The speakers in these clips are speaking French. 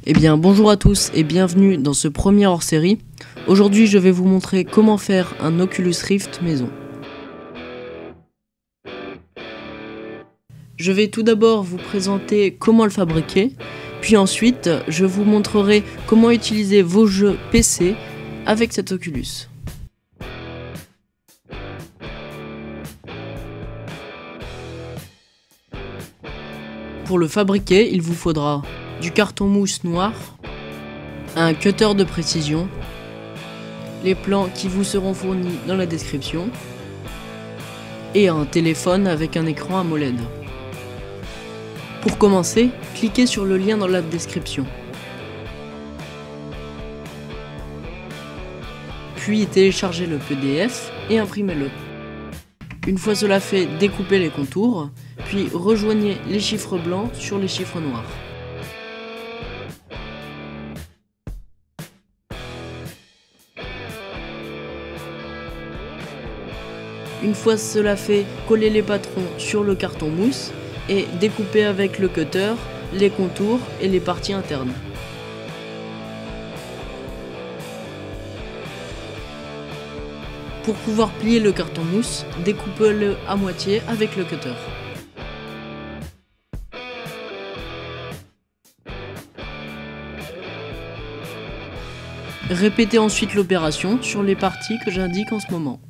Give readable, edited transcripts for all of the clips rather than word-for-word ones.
Eh bien bonjour à tous et bienvenue dans ce premier hors-série. Aujourd'hui je vais vous montrer comment faire un Oculus Rift maison. Je vais tout d'abord vous présenter comment le fabriquer, puis ensuite je vous montrerai comment utiliser vos jeux PC avec cet Oculus. Pour le fabriquer, il vous faudra du carton mousse noir, un cutter de précision, les plans qui vous seront fournis dans la description et un téléphone avec un écran AMOLED. Pour commencer, cliquez sur le lien dans la description. Puis téléchargez le PDF et imprimez-le. Une fois cela fait, découpez les contours, puis rejoignez les chiffres blancs sur les chiffres noirs. Une fois cela fait, collez les patrons sur le carton mousse et découpez avec le cutter les contours et les parties internes. Pour pouvoir plier le carton mousse, découpez-le à moitié avec le cutter. Répétez ensuite l'opération sur les parties que j'indique en ce moment.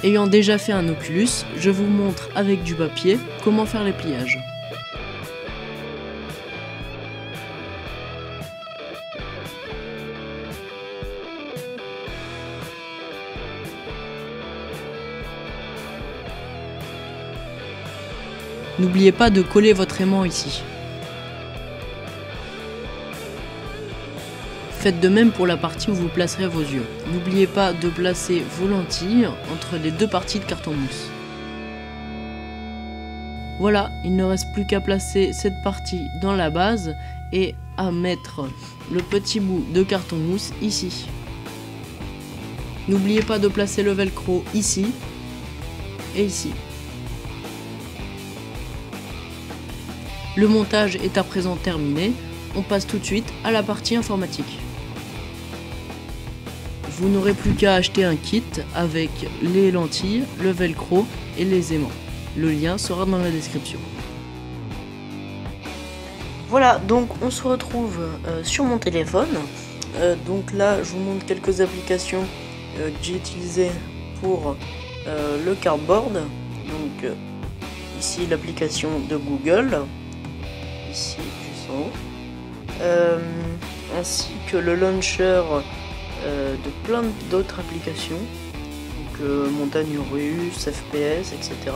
Ayant déjà fait un Oculus, je vous montre avec du papier comment faire les pliages. N'oubliez pas de coller votre aimant ici. Faites de même pour la partie où vous placerez vos yeux. N'oubliez pas de placer vos lentilles entre les deux parties de carton mousse. Voilà, il ne reste plus qu'à placer cette partie dans la base et à mettre le petit bout de carton mousse ici. N'oubliez pas de placer le velcro ici et ici. Le montage est à présent terminé, on passe tout de suite à la partie informatique. Vous n'aurez plus qu'à acheter un kit avec les lentilles, le velcro et les aimants. Le lien sera dans la description. Voilà, donc on se retrouve sur mon téléphone. Donc là, je vous montre quelques applications que j'ai utilisées pour le cardboard. Donc ici l'application de Google, ici juste en haut, ainsi que le launcher de plein d'autres applications, donc montagne russe, FPS, etc.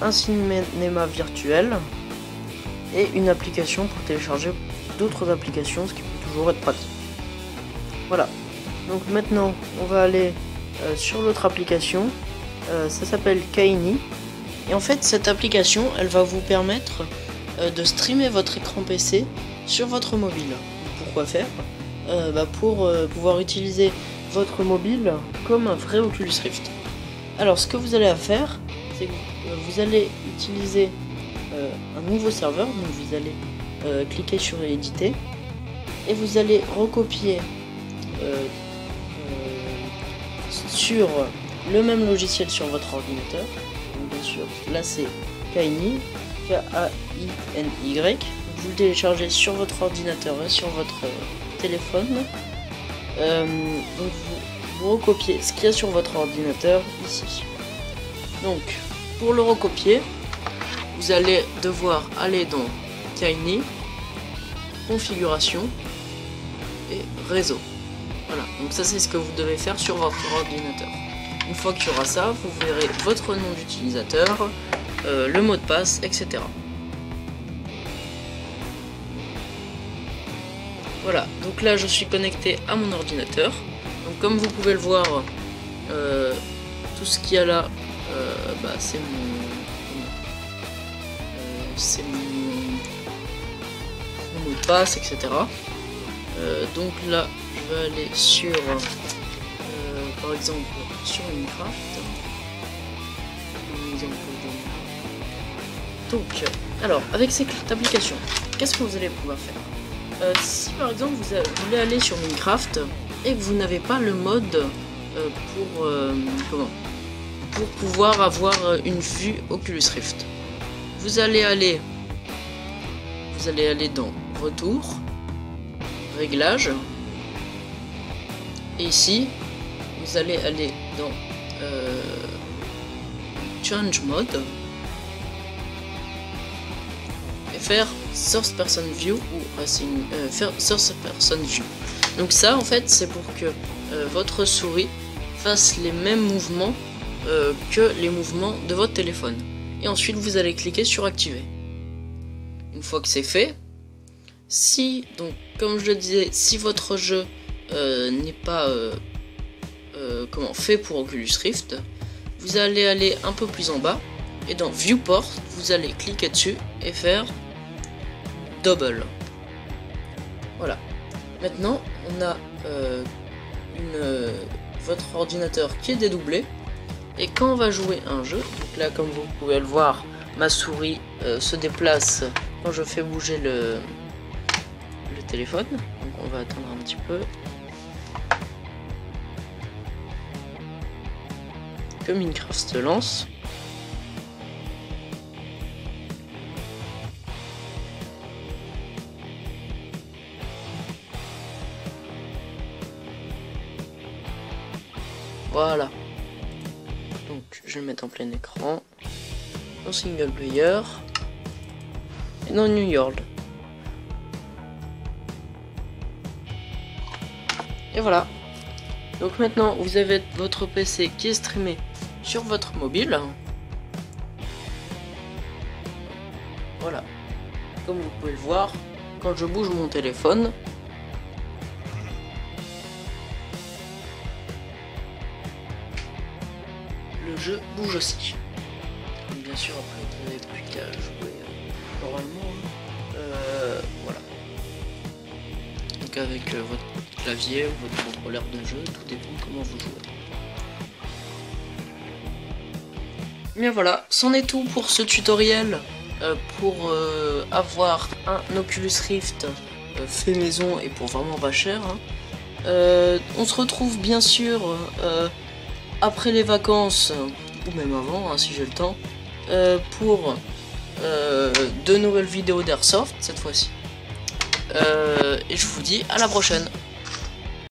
Un cinéma virtuel et une application pour télécharger d'autres applications, ce qui peut toujours être pratique. Voilà, donc maintenant on va aller sur l'autre application, ça s'appelle Kaini, et en fait cette application elle va vous permettre de streamer votre écran PC sur votre mobile. Pourquoi faire ? Pour pouvoir utiliser votre mobile comme un vrai Oculus Rift. Alors ce que vous allez faire, c'est que vous allez utiliser un nouveau serveur, donc vous allez cliquer sur éditer et vous allez recopier sur le même logiciel sur votre ordinateur. Donc, bien sûr, là c'est Kaini, K-A-I-N-Y. Vous le téléchargez sur votre ordinateur et sur votre téléphone. Donc vous recopiez ce qu'il y a sur votre ordinateur ici. Donc pour le recopier, vous allez devoir aller dans Kaini, configuration et réseau. Voilà, donc ça c'est ce que vous devez faire sur votre ordinateur. Une fois qu'il y aura ça, vous verrez votre nom d'utilisateur, le mot de passe, etc. Voilà, donc là je suis connecté à mon ordinateur. Donc comme vous pouvez le voir, tout ce qu'il y a là c'est mon mot de passe, etc. Donc là, je vais aller sur, par exemple, sur Minecraft. Donc, alors, avec cette application, qu'est-ce que vous allez pouvoir faire? Si par exemple vous voulez aller sur Minecraft et que vous n'avez pas le mode pour pouvoir avoir une vue Oculus Rift, vous allez aller dans Retour, Réglages, et ici vous allez aller dans Change Mode et faire Source Person View ou faire Source Person View. Donc ça en fait c'est pour que votre souris fasse les mêmes mouvements que les mouvements de votre téléphone. Et ensuite vous allez cliquer sur activer. Une fois que c'est fait, donc comme je le disais, si votre jeu n'est pas fait pour Oculus Rift, vous allez aller un peu plus en bas et dans Viewport vous allez cliquer dessus et faire Double. Voilà. Maintenant on a votre ordinateur qui est dédoublé, et quand on va jouer un jeu, donc là comme vous pouvez le voir, ma souris se déplace quand je fais bouger le téléphone. Donc on va attendre un petit peu que Minecraft se lance. Voilà. Donc je vais le mettre en plein écran, en single player et dans New World. Et voilà. Donc maintenant vous avez votre PC qui est streamé sur votre mobile. Voilà. Comme vous pouvez le voir, quand je bouge mon téléphone, le jeu bouge aussi. Bien sûr, après vous n'avez plus qu'à jouer normalement. Voilà. Donc avec votre clavier ou votre contrôleur de jeu, tout dépend comment vous jouez. Bien voilà, c'en est tout pour ce tutoriel pour avoir un Oculus Rift fait maison et pour vraiment pas cher. On se retrouve bien sûr après les vacances, ou même avant si j'ai le temps, pour de nouvelles vidéos d'Airsoft cette fois-ci. Et je vous dis à la prochaine.